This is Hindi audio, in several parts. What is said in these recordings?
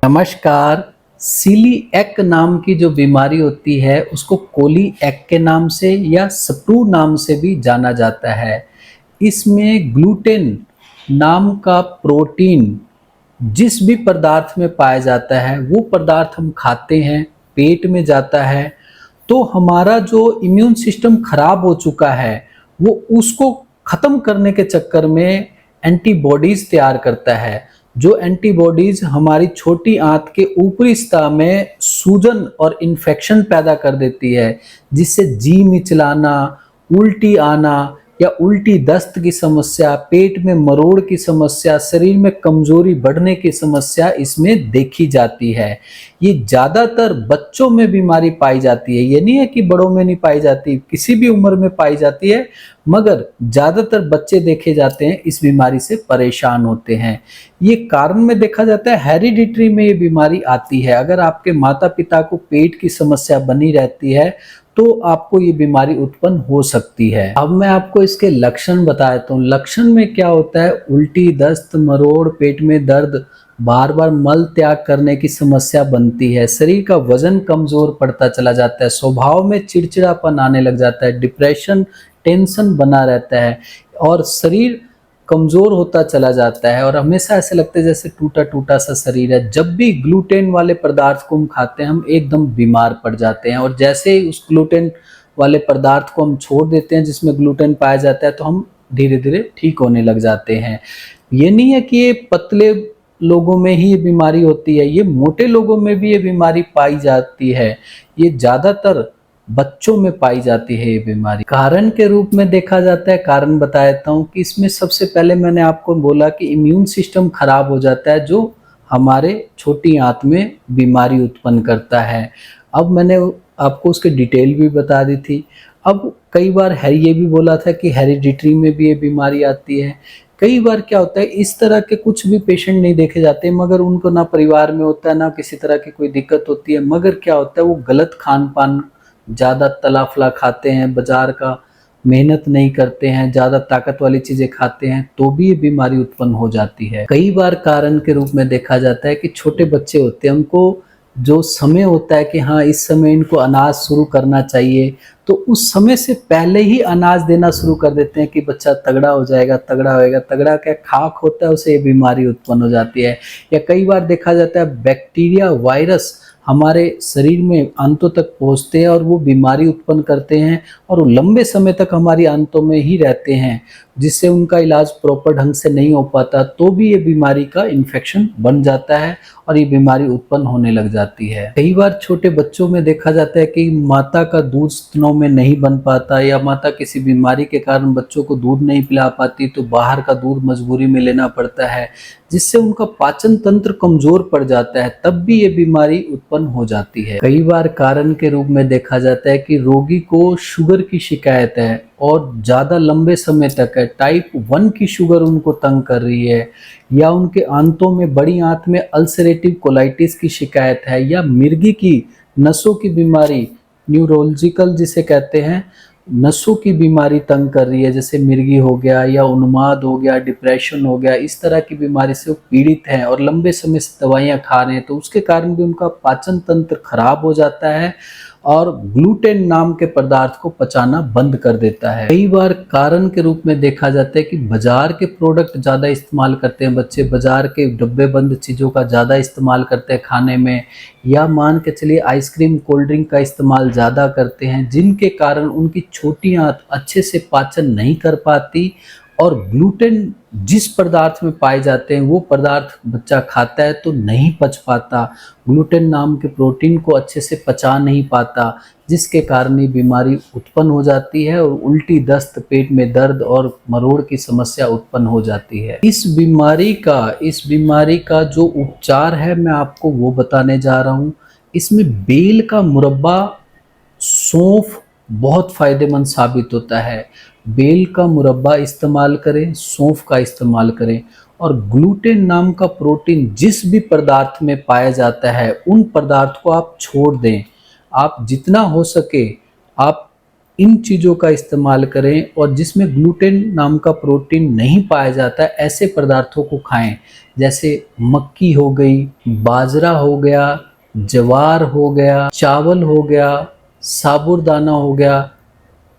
नमस्कार। सीलिएक नाम की जो बीमारी होती है उसको कोलिएक के नाम से या सप्रू नाम से भी जाना जाता है। इसमें ग्लूटेन नाम का प्रोटीन जिस भी पदार्थ में पाया जाता है वो पदार्थ हम खाते हैं, पेट में जाता है तो हमारा जो इम्यून सिस्टम खराब हो चुका है वो उसको खत्म करने के चक्कर में एंटीबॉडीज तैयार करता है। जो एंटीबॉडीज हमारी छोटी आंत के ऊपरी सतह में सूजन और इन्फेक्शन पैदा कर देती है, जिससे जी मिचलाना, उल्टी आना या उल्टी दस्त की समस्या, पेट में मरोड़ की समस्या, शरीर में कमजोरी बढ़ने की समस्या इसमें देखी जाती है। ये ज्यादातर बच्चों में बीमारी पाई जाती है, ये नहीं है कि बड़ों में नहीं पाई जाती, किसी भी उम्र में पाई जाती है, मगर ज्यादातर बच्चे देखे जाते हैं इस बीमारी से परेशान होते हैं। ये कारण में देखा जाता है हेरिडिटरी में ये बीमारी आती है। अगर आपके माता पिता को पेट की समस्या बनी रहती है तो आपको ये बीमारी उत्पन्न हो सकती है। अब मैं आपको इसके लक्षण बताता हूँ। लक्षण में क्या होता है? उल्टी, दस्त, मरोड़, पेट में दर्द, बार बार मल त्याग करने की समस्या बनती है, शरीर का वजन कमजोर पड़ता चला जाता है, स्वभाव में चिड़चिड़ापन आने लग जाता है, डिप्रेशन, टेंशन बना रहता है और शरीर कमजोर होता चला जाता है और हमेशा ऐसे लगता है जैसे टूटा टूटा सा शरीर है। जब भी ग्लूटेन वाले पदार्थ को हम खाते हैं हम एकदम बीमार पड़ जाते हैं और जैसे ही उस ग्लूटेन वाले पदार्थ को हम छोड़ देते हैं जिसमें ग्लूटेन पाया जाता है तो हम धीरे धीरे ठीक होने लग जाते हैं। ये नहीं है कि ये पतले लोगों में ही ये बीमारी होती है, ये मोटे लोगों में भी ये बीमारी पाई जाती है। ये ज्यादातर बच्चों में पाई जाती है ये बीमारी। कारण के रूप में देखा जाता है, कारण बता देता हूँ कि इसमें सबसे पहले मैंने आपको बोला कि इम्यून सिस्टम खराब हो जाता है जो हमारे छोटी आंत में बीमारी उत्पन्न करता है। अब मैंने आपको उसके डिटेल भी बता दी थी। अब कई बार है ये भी बोला था कि हेरिडिटरी में भी ये बीमारी आती है। कई बार क्या होता है, इस तरह के कुछ भी पेशेंट नहीं देखे जाते मगर उनको ना परिवार में होता है ना किसी तरह की कोई दिक्कत होती है, मगर क्या होता है वो गलत खान पान, ज़्यादा तला फला खाते हैं, बाजार का मेहनत नहीं करते हैं, ज़्यादा ताकत वाली चीज़ें खाते हैं तो भी ये बीमारी उत्पन्न हो जाती है। कई बार कारण के रूप में देखा जाता है कि छोटे बच्चे होते हैं, उनको जो समय होता है कि हाँ इस समय इनको अनाज शुरू करना चाहिए तो उस समय से पहले ही अनाज देना शुरू कर देते हैं कि बच्चा तगड़ा हो जाएगा, तगड़ा होएगा। तगड़ा क्या खाक होता है, उसे ये बीमारी उत्पन्न हो जाती है। या कई बार देखा जाता है बैक्टीरिया, वायरस हमारे शरीर में आंतों तक पहुंचते हैं और वो बीमारी उत्पन्न करते हैं और वो लंबे समय तक हमारी आंतों में ही रहते हैं, जिससे उनका इलाज प्रॉपर ढंग से नहीं हो पाता तो भी ये बीमारी का इन्फेक्शन बन जाता है और ये बीमारी उत्पन्न होने लग जाती है। कई बार छोटे बच्चों में देखा जाता है कि माता का दूध स्तनों में नहीं बन पाता या माता किसी बीमारी के कारण बच्चों को दूध नहीं पिला पाती तो बाहर का दूध मजबूरी में लेना पड़ता है, जिससे उनका पाचन तंत्र कमजोर पड़ जाता है, तब भी ये बीमारी उत्पन्न हो जाती है। कई बार कारण के रूप में देखा जाता है कि रोगी को शुगर की शिकायत है और ज़्यादा लंबे समय तक है, टाइप 1 की शुगर उनको तंग कर रही है, या उनके आंतों में, बड़ी आंत में अल्सरेटिव कोलाइटिस की शिकायत है, या मिर्गी की नसों की बीमारी, न्यूरोलॉजिकल जिसे कहते हैं, नसों की बीमारी तंग कर रही है, जैसे मिर्गी हो गया या उन्माद हो गया, डिप्रेशन हो गया, इस तरह की बीमारी से वो पीड़ित हैं और लंबे समय से दवाइयाँ खा रहे हैं तो उसके कारण भी उनका पाचन तंत्र खराब हो जाता है और ग्लूटेन नाम के पदार्थ को पचाना बंद कर देता है। कई बार कारण के रूप में देखा जाता है कि बाजार के प्रोडक्ट ज़्यादा इस्तेमाल करते हैं बच्चे, बाजार के डब्बे बंद चीज़ों का ज़्यादा इस्तेमाल करते हैं खाने में, या मान के चलिए आइसक्रीम, कोल्ड ड्रिंक का इस्तेमाल ज़्यादा करते हैं, जिनके कारण उनकी छोटी आंत अच्छे से पाचन नहीं कर पाती और ग्लूटेन जिस पदार्थ में पाए जाते हैं वो पदार्थ बच्चा खाता है तो नहीं पच पाता, ग्लूटेन नाम के प्रोटीन को अच्छे से पचा नहीं पाता, जिसके कारण ये बीमारी उत्पन्न हो जाती है और उल्टी, दस्त, पेट में दर्द और मरोड़ की समस्या उत्पन्न हो जाती है। इस बीमारी का जो उपचार है मैं आपको वो बताने जा रहा हूँ। इसमें बेल का मुरब्बा, सौंफ बहुत फायदेमंद साबित होता है। बेल का मुरब्बा इस्तेमाल करें, सौंफ का इस्तेमाल करें और ग्लूटेन नाम का प्रोटीन जिस भी पदार्थ में पाया जाता है उन पदार्थ को आप छोड़ दें। आप जितना हो सके आप इन चीज़ों का इस्तेमाल करें और जिसमें ग्लूटेन नाम का प्रोटीन नहीं पाया जाता ऐसे पदार्थों को खाएं, जैसे मक्की हो गई, बाजरा हो गया, ज्वार हो गया, चावल हो गया, साबूदाना हो गया।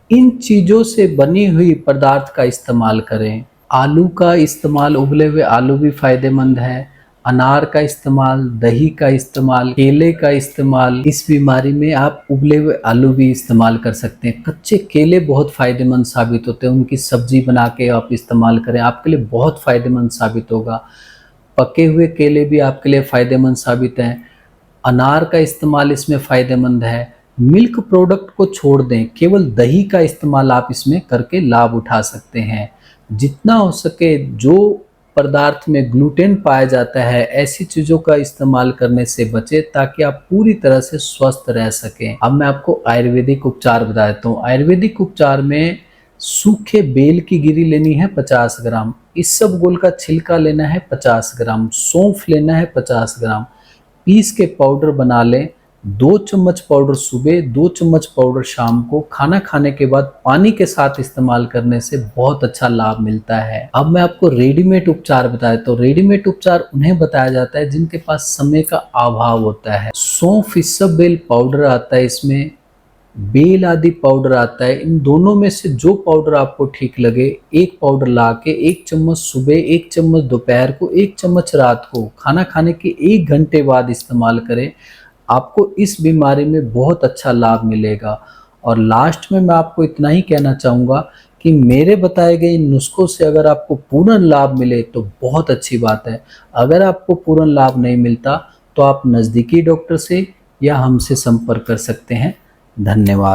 इन चीज़ों से बनी हुई पदार्थ का इस्तेमाल करें। आलू का इस्तेमाल, उबले हुए आलू भी फायदेमंद है। अनार का इस्तेमाल, दही का इस्तेमाल, केले का इस्तेमाल, इस बीमारी में आप उबले हुए आलू भी इस्तेमाल कर सकते हैं। कच्चे केले बहुत फायदेमंद साबित होते हैं, उनकी सब्जी बना के आप इस्तेमाल करें, आपके लिए बहुत फायदेमंद साबित होगा। पके हुए केले भी आपके लिए फायदेमंद साबित हैं। अनार का इस्तेमाल इसमें फ़ायदेमंद है। मिल्क प्रोडक्ट को छोड़ दें, केवल दही का इस्तेमाल आप इसमें करके लाभ उठा सकते हैं। जितना हो सके जो पदार्थ में ग्लूटेन पाया जाता है ऐसी चीज़ों का इस्तेमाल करने से बचें ताकि आप पूरी तरह से स्वस्थ रह सकें। अब मैं आपको आयुर्वेदिक उपचार बता देता हूँ। आयुर्वेदिक उपचार में सूखे बेल की गिरी लेनी है 50 ग्राम, इसबगोल का छिलका लेना है 50 ग्राम, सौंफ लेना है 50 ग्राम, पीस के पाउडर बना लें। 2 चम्मच पाउडर सुबह, 2 चम्मच पाउडर शाम को खाना खाने के बाद पानी के साथ इस्तेमाल करने से बहुत अच्छा लाभ मिलता है। अब मैं आपको रेडीमेड उपचार बताया, तो रेडीमेड उपचार उन्हें बताया जाता है जिनके पास समय का अभाव होता है। सौंफ इसबगोल पाउडर आता है, इसमें बेल आदि पाउडर आता है। इन दोनों में से जो पाउडर आपको ठीक लगे, एक पाउडर ला के 1 चम्मच सुबह, 1 चम्मच दोपहर को, 1 चम्मच रात को, खाना खाने के 1 घंटे बाद इस्तेमाल करें। आपको इस बीमारी में बहुत अच्छा लाभ मिलेगा। और लास्ट में मैं आपको इतना ही कहना चाहूँगा कि मेरे बताए गए इन नुस्खों से अगर आपको पूर्ण लाभ मिले तो बहुत अच्छी बात है। अगर आपको पूर्ण लाभ नहीं मिलता तो आप नज़दीकी डॉक्टर से या हमसे संपर्क कर सकते हैं। धन्यवाद।